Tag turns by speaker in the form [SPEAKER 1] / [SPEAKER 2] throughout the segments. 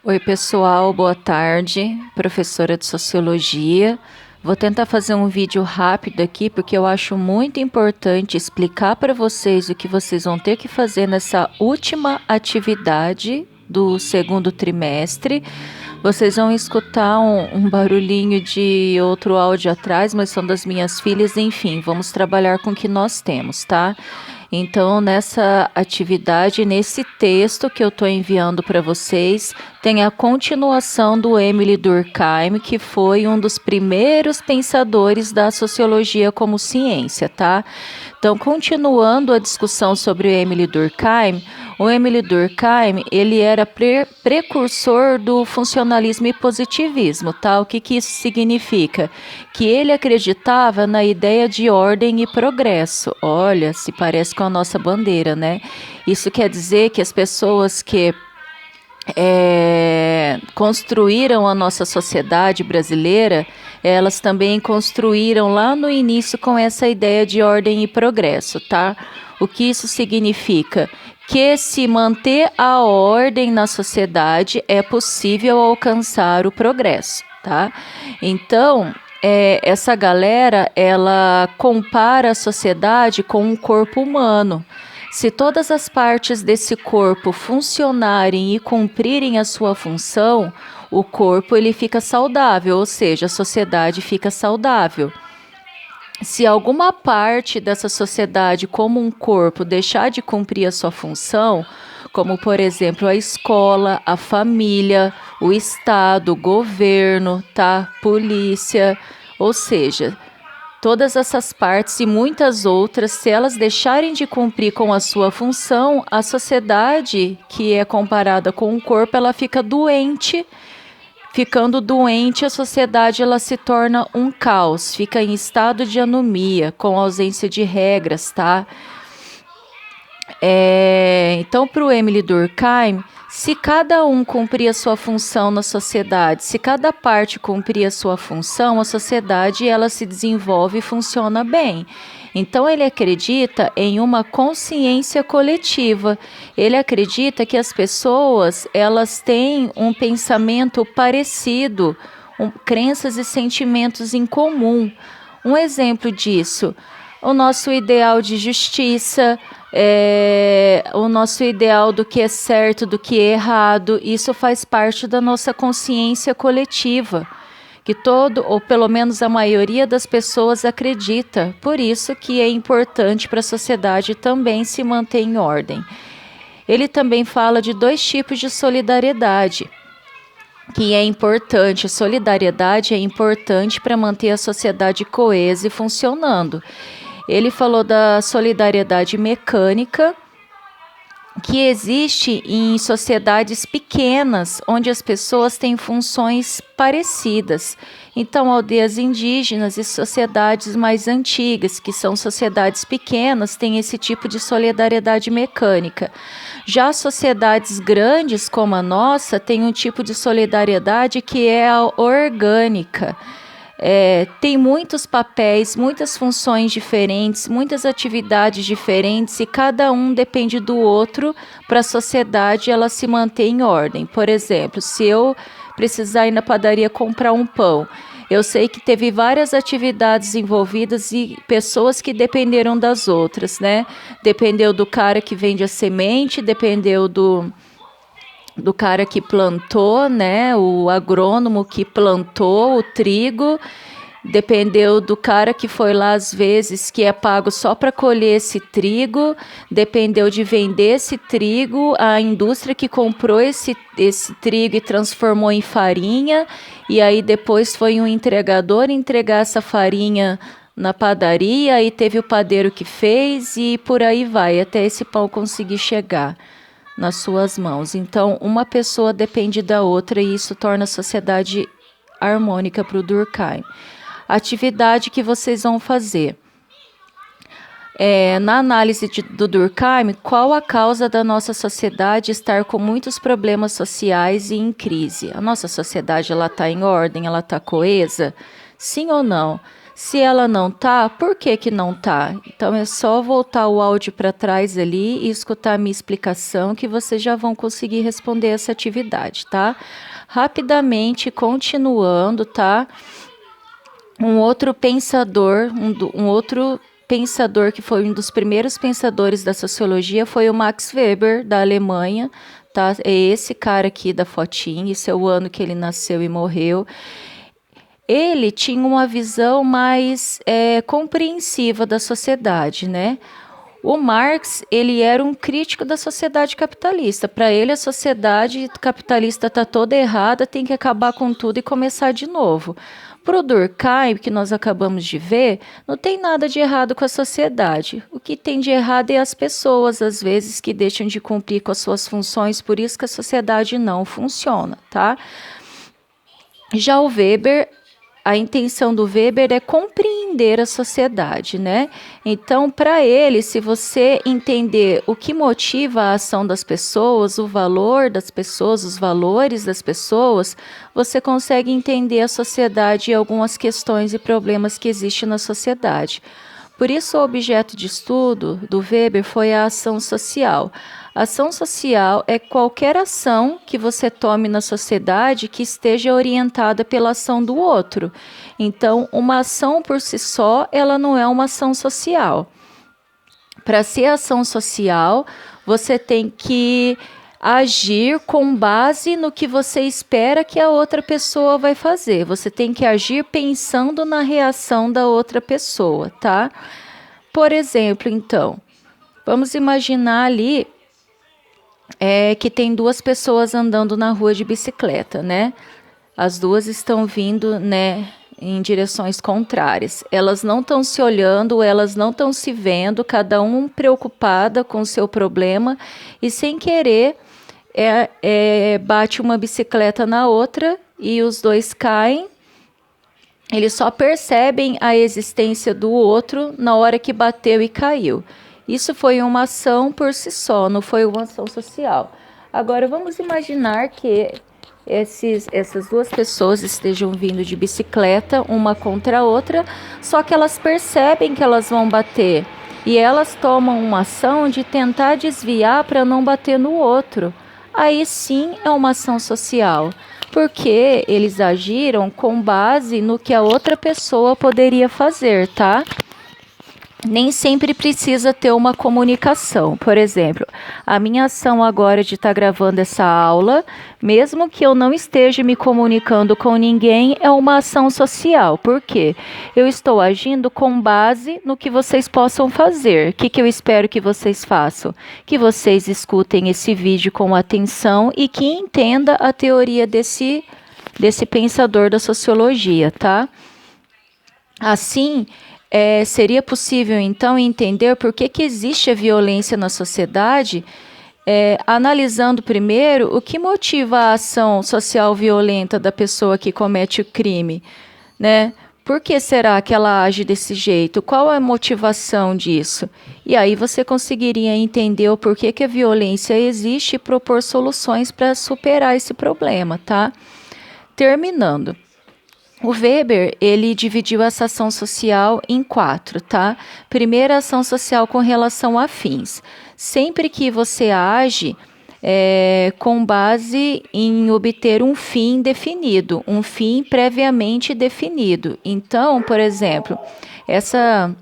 [SPEAKER 1] Oi, pessoal, boa tarde. Professora de Sociologia. Vou tentar fazer um vídeo rápido aqui, porque eu acho muito importante explicar para vocês o que vocês vão ter que fazer nessa última atividade do segundo trimestre. Vocês vão escutar um barulhinho de outro áudio atrás, mas são das minhas filhas. Enfim, vamos trabalhar com o que nós temos, tá? Então, nessa atividade, nesse texto que eu estou enviando para vocês, tem a continuação do Émile Durkheim, que foi um dos primeiros pensadores da sociologia como ciência, tá? Então, continuando a discussão sobre o Émile Durkheim, ele era precursor do funcionalismo e positivismo, tá? O que isso significa? Que ele acreditava na ideia de ordem e progresso. Olha, se parece com a nossa bandeira, né? Isso quer dizer que as pessoas que construíram a nossa sociedade brasileira, elas também construíram lá no início com essa ideia de ordem e progresso, tá? O que isso significa? Que se manter a ordem na sociedade é possível alcançar o progresso, tá? Então, essa galera, ela compara a sociedade com um corpo humano. Se todas as partes desse corpo funcionarem e cumprirem a sua função, o corpo ele fica saudável, ou seja, a sociedade fica saudável. Se alguma parte dessa sociedade, como um corpo, deixar de cumprir a sua função, como por exemplo a escola, a família, o Estado, o governo, tá? Polícia, ou seja, todas essas partes e muitas outras, se elas deixarem de cumprir com a sua função, a sociedade, que é comparada com o corpo, ela fica doente. Ficando doente, a sociedade ela se torna um caos, fica em estado de anomia, com ausência de regras, tá? Então, para o Émile Durkheim, se cada um cumprir a sua função na sociedade, se cada parte cumprir a sua função, a sociedade ela se desenvolve e funciona bem. Então, ele acredita em uma consciência coletiva. Ele acredita que as pessoas elas têm um pensamento parecido, crenças e sentimentos em comum. Um exemplo disso, o nosso ideal de justiça, o nosso ideal do que é certo, do que é errado, isso faz parte da nossa consciência coletiva, que ou pelo menos a maioria das pessoas acredita. Por isso que é importante para a sociedade também se manter em ordem. Ele também fala de dois tipos de solidariedade, que é importante. A solidariedade é importante para manter a sociedade coesa e funcionando. Ele falou da solidariedade mecânica, que existe em sociedades pequenas, onde as pessoas têm funções parecidas. Então, aldeias indígenas e sociedades mais antigas, que são sociedades pequenas, têm esse tipo de solidariedade mecânica. Já sociedades grandes, como a nossa, têm um tipo de solidariedade que é a orgânica. Tem muitos papéis, muitas funções diferentes, muitas atividades diferentes e cada um depende do outro para a sociedade ela se manter em ordem. Por exemplo, se eu precisar ir na padaria comprar um pão, eu sei que teve várias atividades envolvidas e pessoas que dependeram das outras, né? Dependeu do cara que vende a semente, dependeu do cara que plantou, né, o agrônomo que plantou o trigo, dependeu do cara que foi lá às vezes, que é pago só para colher esse trigo, dependeu de vender esse trigo, a indústria que comprou esse trigo e transformou em farinha, e aí depois foi um entregador entregar essa farinha na padaria, e teve o padeiro que fez, e por aí vai, até esse pão conseguir chegar nas suas mãos. Então, uma pessoa depende da outra e isso torna a sociedade harmônica para o Durkheim. Atividade que vocês vão fazer. Na análise do Durkheim, qual a causa da nossa sociedade estar com muitos problemas sociais e em crise? A nossa sociedade está em ordem, ela está coesa? Sim ou não? Se ela não tá, por que que não tá? Então é só voltar o áudio para trás ali e escutar a minha explicação que vocês já vão conseguir responder essa atividade, tá? Rapidamente, continuando, tá? Um outro pensador que foi um dos primeiros pensadores da sociologia foi o Max Weber, da Alemanha, tá? É esse cara aqui da fotinha, esse é o ano que ele nasceu e morreu. Ele tinha uma visão mais compreensiva da sociedade, né? O Marx, ele era um crítico da sociedade capitalista. Para ele, a sociedade capitalista está toda errada, tem que acabar com tudo e começar de novo. Para o Durkheim, que nós acabamos de ver, não tem nada de errado com a sociedade. O que tem de errado é as pessoas, às vezes, que deixam de cumprir com as suas funções, por isso que a sociedade não funciona, tá? Já o Weber, a intenção do Weber é compreender a sociedade, né? Então, para ele, se você entender o que motiva a ação das pessoas, o valor das pessoas, os valores das pessoas, você consegue entender a sociedade e algumas questões e problemas que existem na sociedade. Por isso, o objeto de estudo do Weber foi a ação social. Ação social é qualquer ação que você tome na sociedade que esteja orientada pela ação do outro. Então, uma ação por si só, ela não é uma ação social. Para ser ação social, você tem que agir com base no que você espera que a outra pessoa vai fazer. Você tem que agir pensando na reação da outra pessoa, tá? Por exemplo, então, vamos imaginar ali que tem duas pessoas andando na rua de bicicleta, né? As duas estão vindo, né, em direções contrárias. Elas não estão se olhando, elas não estão se vendo, cada um preocupada com o seu problema e sem querer bate uma bicicleta na outra e os dois caem. Eles só percebem a existência do outro na hora que bateu e caiu. Isso foi uma ação por si só, não foi uma ação social. Agora, vamos imaginar que essas duas pessoas estejam vindo de bicicleta, uma contra a outra, só que elas percebem que elas vão bater. E elas tomam uma ação de tentar desviar para não bater no outro. Aí sim é uma ação social, porque eles agiram com base no que a outra pessoa poderia fazer, tá? Nem sempre precisa ter uma comunicação. Por exemplo, a minha ação agora de estar gravando essa aula, mesmo que eu não esteja me comunicando com ninguém, é uma ação social. Por quê? Eu estou agindo com base no que vocês possam fazer. O que eu espero que vocês façam? Que vocês escutem esse vídeo com atenção e que entenda a teoria desse pensador da sociologia, tá? Assim, seria possível, então, entender por que existe a violência na sociedade, analisando primeiro o que motiva a ação social violenta da pessoa que comete o crime, né? Por que será que ela age desse jeito? Qual é a motivação disso? E aí você conseguiria entender o porquê que a violência existe e propor soluções para superar esse problema, tá? Terminando. O Weber, ele dividiu essa ação social em 4, tá? Primeira, ação social com relação a fins. Sempre que você age com base em obter um fim definido, um fim previamente definido. Então, por exemplo, essa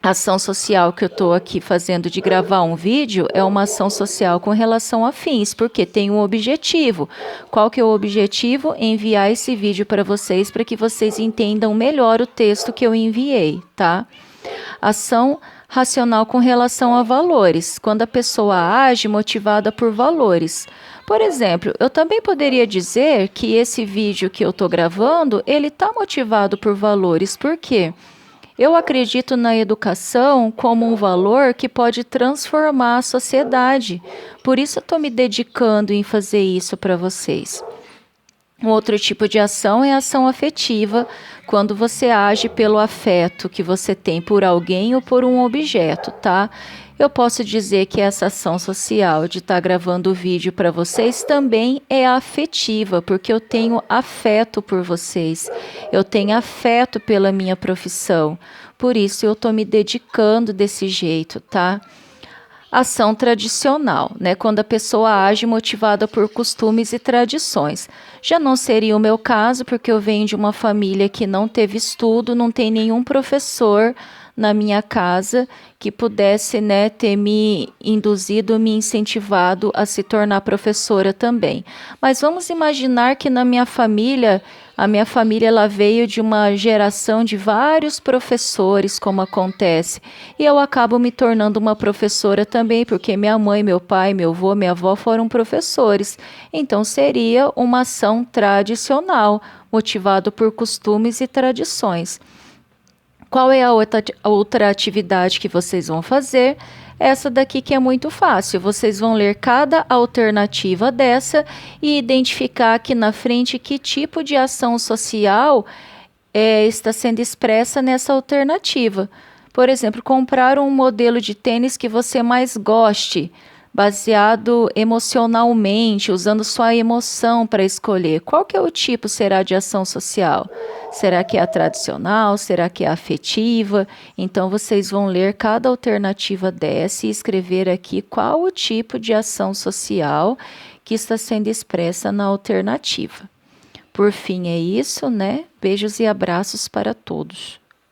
[SPEAKER 1] ação social que eu estou aqui fazendo de gravar um vídeo é uma ação social com relação a fins, porque tem um objetivo. Qual que é o objetivo? Enviar esse vídeo para vocês, para que vocês entendam melhor o texto que eu enviei, tá? Ação racional com relação a valores, quando a pessoa age motivada por valores. Por exemplo, eu também poderia dizer que esse vídeo que eu estou gravando, ele está motivado por valores. Por quê? Eu acredito na educação como um valor que pode transformar a sociedade. Por isso eu estou me dedicando em fazer isso para vocês. Um outro tipo de ação é a ação afetiva, quando você age pelo afeto que você tem por alguém ou por um objeto, tá? Eu posso dizer que essa ação social de estar gravando o vídeo para vocês também é afetiva, porque eu tenho afeto por vocês, eu tenho afeto pela minha profissão, por isso eu estou me dedicando desse jeito, tá? Ação tradicional, né? Quando a pessoa age motivada por costumes e tradições. Já não seria o meu caso, porque eu venho de uma família que não teve estudo, não tem nenhum professor na minha casa que pudesse, né, ter me induzido, me incentivado a se tornar professora também. Mas vamos imaginar que na minha família, a minha família ela veio de uma geração de vários professores, como acontece, e eu acabo me tornando uma professora também, porque minha mãe, meu pai, meu avô, minha avó foram professores. Então seria uma ação tradicional, motivado por costumes e tradições. Qual é a outra atividade que vocês vão fazer? Essa daqui que é muito fácil. Vocês vão ler cada alternativa dessa e identificar aqui na frente que tipo de ação social está sendo expressa nessa alternativa. Por exemplo, comprar um modelo de tênis que você mais goste, baseado emocionalmente, usando sua emoção para escolher. Qual que é o tipo será de ação social? Será que é a tradicional? Será que é a afetiva? Então vocês vão ler cada alternativa dessa e escrever aqui qual o tipo de ação social que está sendo expressa na alternativa. Por fim, é isso, né? Beijos e abraços para todos.